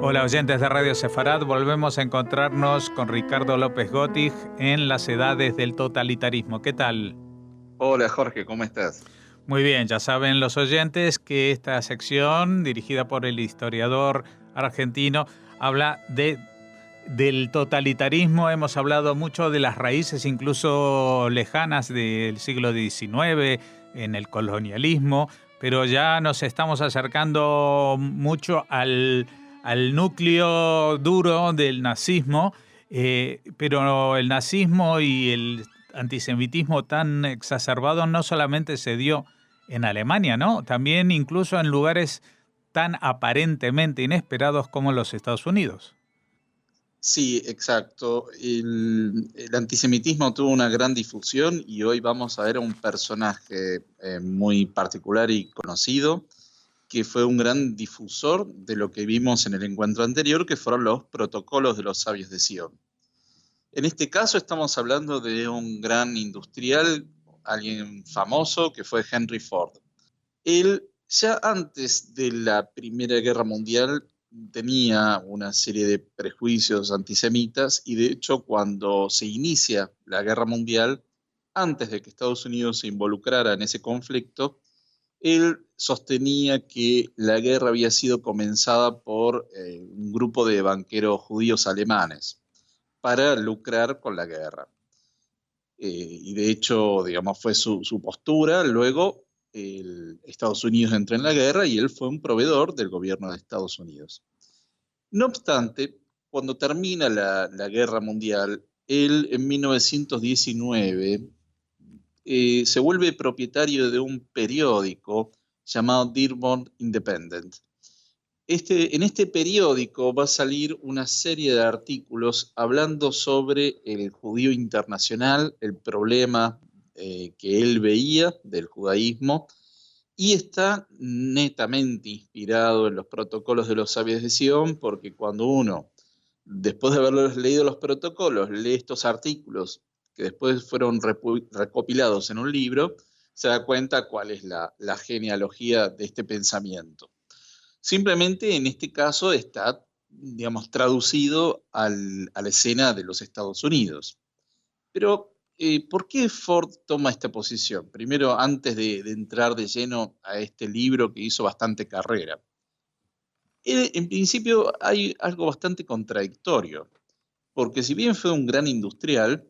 Hola oyentes de Radio Sefarad, volvemos a encontrarnos con Ricardo López Gotig en las edades del totalitarismo. ¿Qué tal? Hola Jorge, ¿cómo estás? Muy bien, ya saben los oyentes que esta sección, dirigida por el historiador argentino, habla del totalitarismo. Hemos hablado mucho de las raíces incluso lejanas del siglo XIX, en el colonialismo, pero ya nos estamos acercando mucho al núcleo duro del nazismo, pero el nazismo y el antisemitismo tan exacerbado no solamente se dio en Alemania, ¿no? También incluso en lugares tan aparentemente inesperados como los Estados Unidos. Sí, exacto. El antisemitismo tuvo una gran difusión y hoy vamos a ver a un personaje muy particular y conocido, que fue un gran difusor de lo que vimos en el encuentro anterior, que fueron los protocolos de los sabios de Sion. En este caso estamos hablando de un gran industrial, alguien famoso, que fue Henry Ford. Él, ya antes de la Primera Guerra Mundial, tenía una serie de prejuicios antisemitas y de hecho cuando se inicia la Guerra Mundial, antes de que Estados Unidos se involucrara en ese conflicto, él sostenía que la guerra había sido comenzada por un grupo de banqueros judíos alemanes para lucrar con la guerra. Y de hecho, digamos, fue su postura. Luego, Estados Unidos entró en la guerra y él fue un proveedor del gobierno de Estados Unidos. No obstante, cuando termina la Guerra Mundial, él en 1919 se vuelve propietario de un periódico llamado Dearborn Independent. En este periódico va a salir una serie de artículos hablando sobre el judío internacional, el problema que él veía del judaísmo, y está netamente inspirado en los protocolos de los sabios de Sion, porque cuando uno, después de haber leído los protocolos, lee estos artículos que después fueron recopilados en un libro, se da cuenta cuál es la genealogía de este pensamiento. Simplemente en este caso está, digamos, traducido a la escena de los Estados Unidos. Pero, ¿por qué Ford toma esta posición? Primero, antes de entrar de lleno a este libro que hizo bastante carrera. En principio hay algo bastante contradictorio, porque si bien fue un gran industrial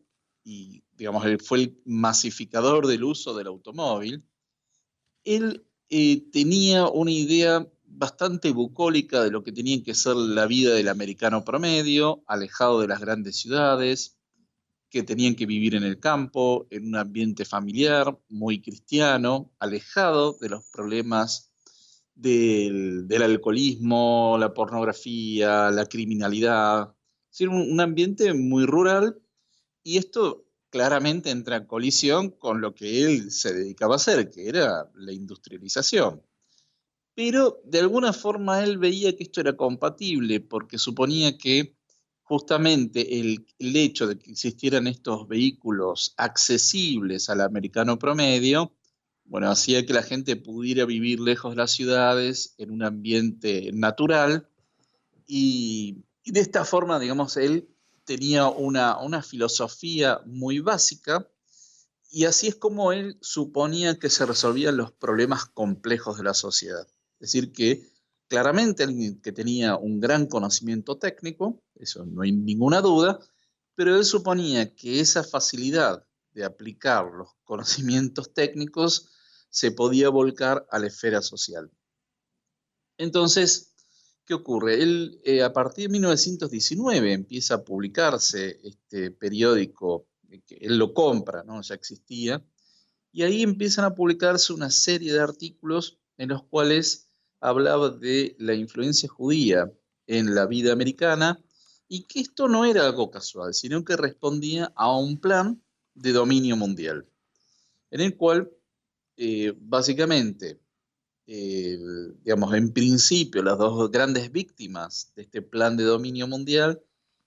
y, digamos, él fue el masificador del uso del automóvil, él tenía una idea bastante bucólica de lo que tenía que ser la vida del americano promedio, alejado de las grandes ciudades, que tenían que vivir en el campo, en un ambiente familiar, muy cristiano, alejado de los problemas del alcoholismo, la pornografía, la criminalidad. Es decir, un ambiente muy rural, y esto claramente entra en colisión con lo que él se dedicaba a hacer, que era la industrialización. Pero de alguna forma él veía que esto era compatible porque suponía que justamente el hecho de que existieran estos vehículos accesibles al americano promedio, bueno, hacía que la gente pudiera vivir lejos de las ciudades, en un ambiente natural, y de esta forma, digamos, él tenía una filosofía muy básica, y así es como él suponía que se resolvían los problemas complejos de la sociedad. Es decir, que claramente alguien que tenía un gran conocimiento técnico, eso no hay ninguna duda, pero él suponía que esa facilidad de aplicar los conocimientos técnicos se podía volcar a la esfera social. Entonces, ¿qué ocurre? Él, a partir de 1919 empieza a publicarse este periódico, que él lo compra, ¿no? Ya existía, y ahí empiezan a publicarse una serie de artículos en los cuales hablaba de la influencia judía en la vida americana, y que esto no era algo casual, sino que respondía a un plan de dominio mundial, en el cual básicamente, digamos, en principio las dos grandes víctimas de este plan de dominio mundial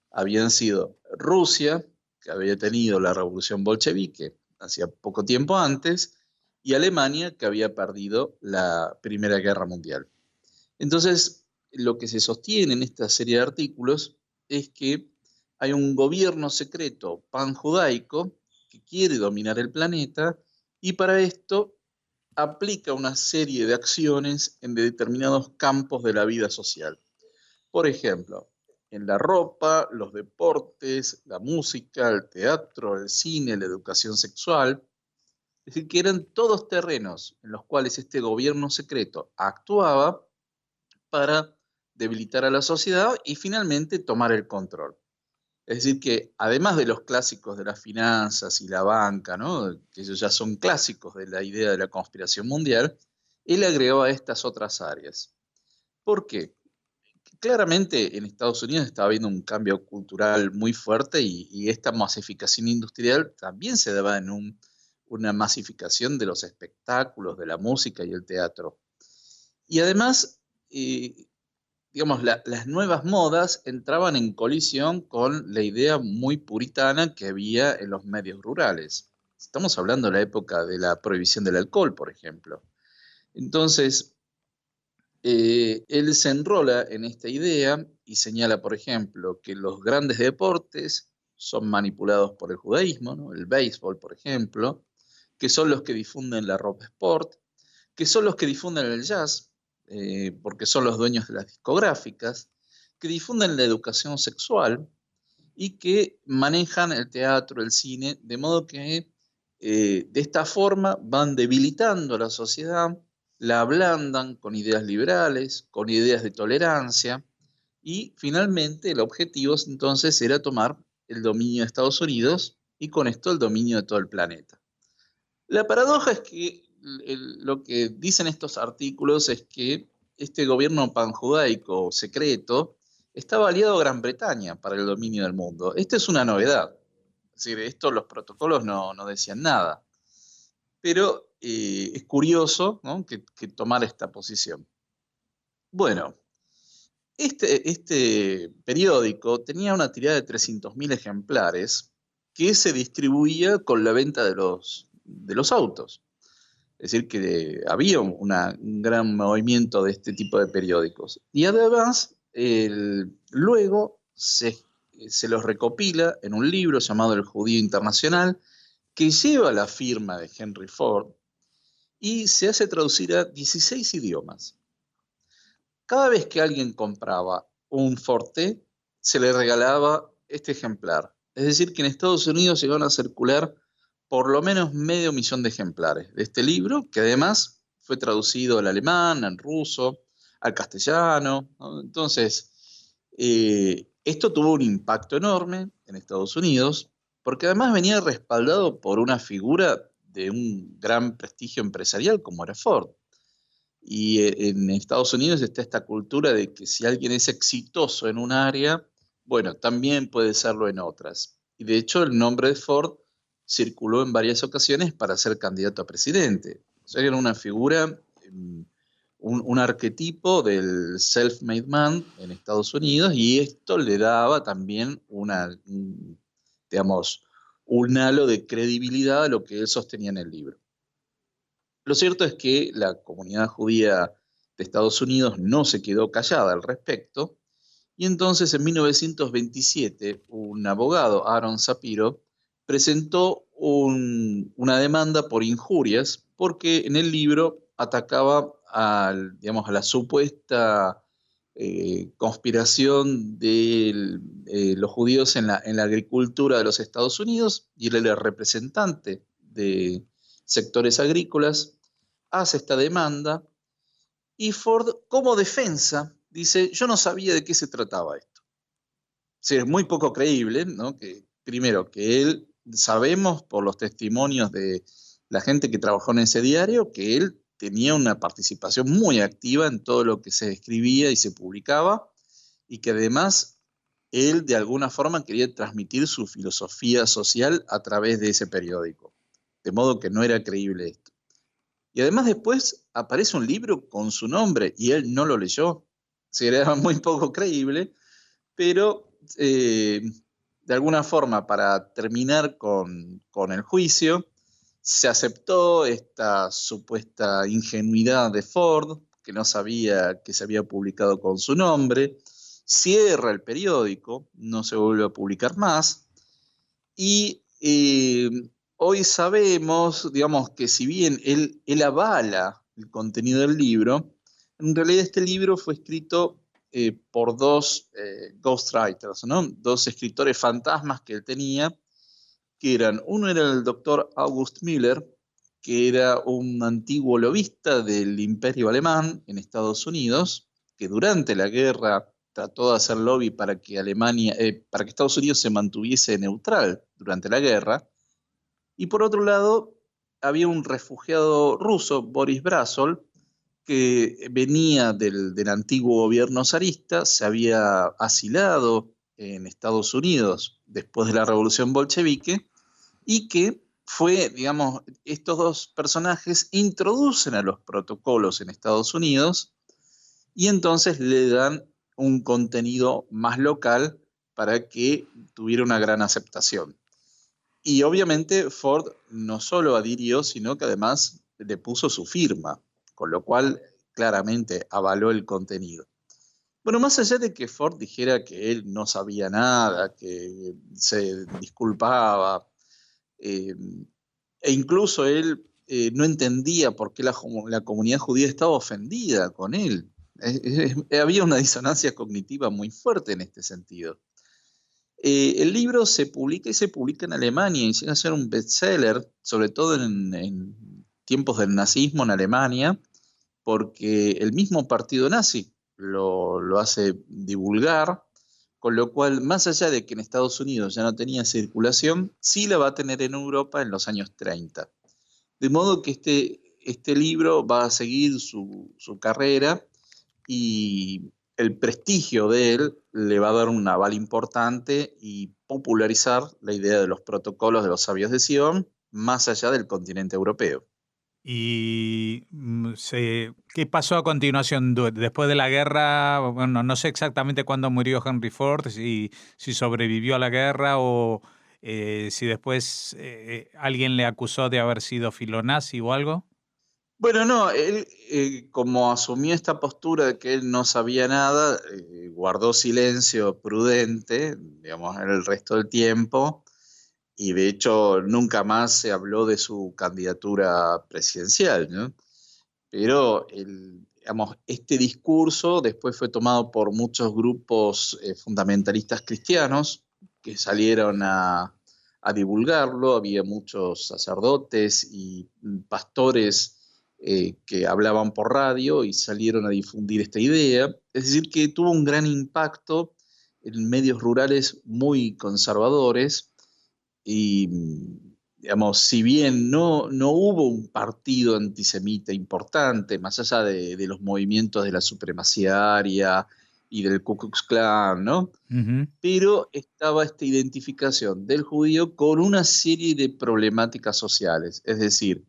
habían sido Rusia, que había tenido la revolución bolchevique hacía poco tiempo antes, y Alemania, que había perdido la Primera Guerra Mundial. Entonces, lo que se sostiene en esta serie de artículos es que hay un gobierno secreto panjudaico que quiere dominar el planeta y para esto aplica una serie de acciones en determinados campos de la vida social. Por ejemplo, en la ropa, los deportes, la música, el teatro, el cine, la educación sexual. Es decir, que eran todos terrenos en los cuales este gobierno secreto actuaba para debilitar a la sociedad y finalmente tomar el control. Es decir, que además de los clásicos de las finanzas y la banca, ¿no?, que ellos ya son clásicos de la idea de la conspiración mundial, él agregó a estas otras áreas. ¿Por qué? Claramente en Estados Unidos está habiendo un cambio cultural muy fuerte y esta masificación industrial también se daba en una masificación de los espectáculos, de la música y el teatro. Y además, digamos, las nuevas modas entraban en colisión con la idea muy puritana que había en los medios rurales. Estamos hablando de la época de la prohibición del alcohol, por ejemplo. Entonces, él se enrola en esta idea y señala, por ejemplo, que los grandes deportes son manipulados por el judaísmo, ¿no? El béisbol, por ejemplo, que son los que difunden la ropa sport, que son los que difunden el jazz, porque son los dueños de las discográficas, que difunden la educación sexual y que manejan el teatro, el cine, de modo que de esta forma van debilitando a la sociedad, la ablandan con ideas liberales, con ideas de tolerancia, y finalmente el objetivo entonces era tomar el dominio de Estados Unidos y con esto el dominio de todo el planeta. La paradoja es que lo que dicen estos artículos es que este gobierno panjudaico secreto estaba aliado a Gran Bretaña para el dominio del mundo. Esta es una novedad. Es decir, esto los protocolos no decían nada. Pero es curioso, ¿no?, que tomara esta posición. Bueno, este periódico tenía una tirada de 300.000 ejemplares que se distribuía con la venta de los autos. Es decir, que había un gran movimiento de este tipo de periódicos. Y además, luego se los recopila en un libro llamado El Judío Internacional, que lleva la firma de Henry Ford y se hace traducir a 16 idiomas. Cada vez que alguien compraba un Forte, se le regalaba este ejemplar. Es decir, que en Estados Unidos llegaron a circular por lo menos 500.000 de ejemplares de este libro, que además fue traducido al alemán, al ruso, al castellano, ¿no? Entonces, esto tuvo un impacto enorme en Estados Unidos, porque además venía respaldado por una figura de un gran prestigio empresarial como era Ford. Y en Estados Unidos está esta cultura de que si alguien es exitoso en un área, bueno, también puede serlo en otras. Y de hecho el nombre de Ford circuló en varias ocasiones para ser candidato a presidente. O sea, era una figura, un arquetipo del self-made man en Estados Unidos, y esto le daba también digamos, un halo de credibilidad a lo que él sostenía en el libro. Lo cierto es que la comunidad judía de Estados Unidos no se quedó callada al respecto, y entonces en 1927 un abogado, Aaron Shapiro, presentó una demanda por injurias porque en el libro atacaba digamos, a la supuesta conspiración de los judíos en la agricultura de los Estados Unidos, y él era el representante de sectores agrícolas, hace esta demanda y Ford, como defensa, dice: yo no sabía de qué se trataba esto. O sea, es muy poco creíble, ¿no?, que primero que él, sabemos por los testimonios de la gente que trabajó en ese diario, que él tenía una participación muy activa en todo lo que se escribía y se publicaba, y que además él de alguna forma quería transmitir su filosofía social a través de ese periódico. De modo que no era creíble esto. Y además después aparece un libro con su nombre y él no lo leyó. O sea, era muy poco creíble, pero de alguna forma, para terminar con el juicio, se aceptó esta supuesta ingenuidad de Ford, que no sabía que se había publicado con su nombre, cierra el periódico, no se vuelve a publicar más, y hoy sabemos, digamos, que si bien él avala el contenido del libro, en realidad este libro fue escrito por dos ghostwriters, ¿no? Dos escritores fantasmas que él tenía, que eran, uno era el doctor August Müller, que era un antiguo lobista del Imperio Alemán en Estados Unidos, que durante la guerra trató de hacer lobby para que para que Estados Unidos se mantuviese neutral durante la guerra. Y por otro lado, había un refugiado ruso, Boris Brasol, que venía del antiguo gobierno zarista, se había asilado en Estados Unidos después de la revolución bolchevique, y que fue, digamos, estos dos personajes introducen a los protocolos en Estados Unidos y entonces le dan un contenido más local para que tuviera una gran aceptación. Y obviamente Ford no solo adhirió, sino que además le puso su firma, con lo cual claramente avaló el contenido. Bueno, más allá de que Ford dijera que él no sabía nada, que se disculpaba, eh, e incluso él no entendía por qué la comunidad judía estaba ofendida con él. Había una disonancia cognitiva muy fuerte en este sentido. El libro se publica y se publica en Alemania y llega a ser un bestseller, sobre todo en tiempos del nazismo en Alemania, porque el mismo partido nazi lo hace divulgar, con lo cual, más allá de que en Estados Unidos ya no tenía circulación, sí la va a tener en Europa en los años 30. De modo que este libro va a seguir su carrera y el prestigio de él le va a dar un aval importante y popularizar la idea de los protocolos de los sabios de Sion más allá del continente europeo. ¿Y qué pasó a continuación? Después de la guerra, bueno, no sé exactamente cuándo murió Henry Ford, si sobrevivió a la guerra o si después alguien le acusó de haber sido filonazi o algo. Bueno, no, él como asumió esta postura de que él no sabía nada, guardó silencio prudente, digamos, en el resto del tiempo, y de hecho nunca más se habló de su candidatura presidencial, ¿no? Pero digamos, este discurso después fue tomado por muchos grupos fundamentalistas cristianos que salieron a divulgarlo. Había muchos sacerdotes y pastores que hablaban por radio y salieron a difundir esta idea. Es decir, que tuvo un gran impacto en medios rurales muy conservadores y, digamos, si bien no hubo un partido antisemita importante, más allá de los movimientos de la supremacía aria y del Ku Klux Klan, ¿no? Ujú. Pero estaba esta identificación del judío con una serie de problemáticas sociales, es decir,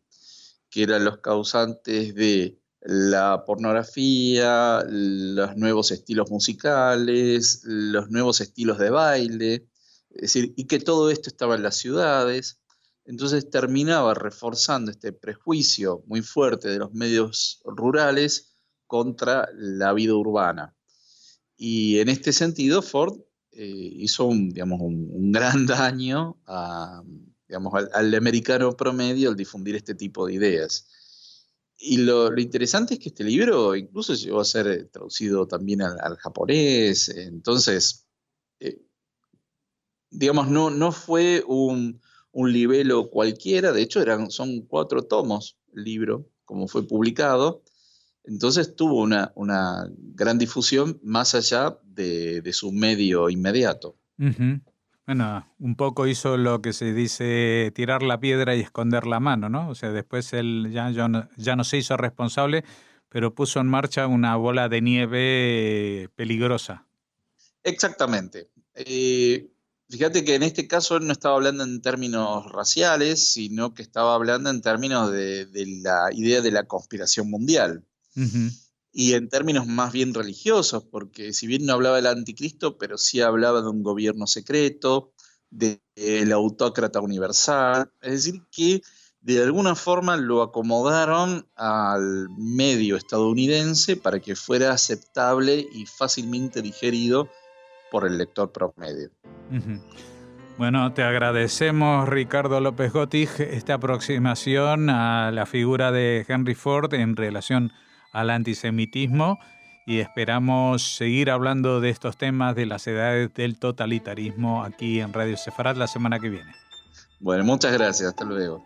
que eran los causantes de la pornografía, los nuevos estilos musicales, los nuevos estilos de baile, es decir, y que todo esto estaba en las ciudades. Entonces terminaba reforzando este prejuicio muy fuerte de los medios rurales contra la vida urbana. Y en este sentido, Ford hizo digamos, un gran daño digamos, al americano promedio al difundir este tipo de ideas. Y lo interesante es que este libro incluso llegó a ser traducido también al japonés, entonces, eh, digamos, no fue un libelo cualquiera, de hecho son 4 tomos el libro, como fue publicado, entonces tuvo una gran difusión más allá de su medio inmediato. Ujú. Bueno, un poco hizo lo que se dice tirar la piedra y esconder la mano, ¿no? O sea, después él ya no se hizo responsable, pero puso en marcha una bola de nieve peligrosa. Exactamente. Fíjate que en este caso él no estaba hablando en términos raciales, sino que estaba hablando en términos de la idea de la conspiración mundial. Ujú. Y en términos más bien religiosos, porque si bien no hablaba del anticristo, pero sí hablaba de un gobierno secreto, del autócrata universal, es decir, que de alguna forma lo acomodaron al medio estadounidense para que fuera aceptable y fácilmente digerido por el lector promedio. Uh-huh. Bueno, te agradecemos, Ricardo López Gottig, esta aproximación a la figura de Henry Ford en relación al antisemitismo, y esperamos seguir hablando de estos temas de las edades del totalitarismo aquí en Radio Sefarad la semana que viene. Bueno, muchas gracias. Hasta luego.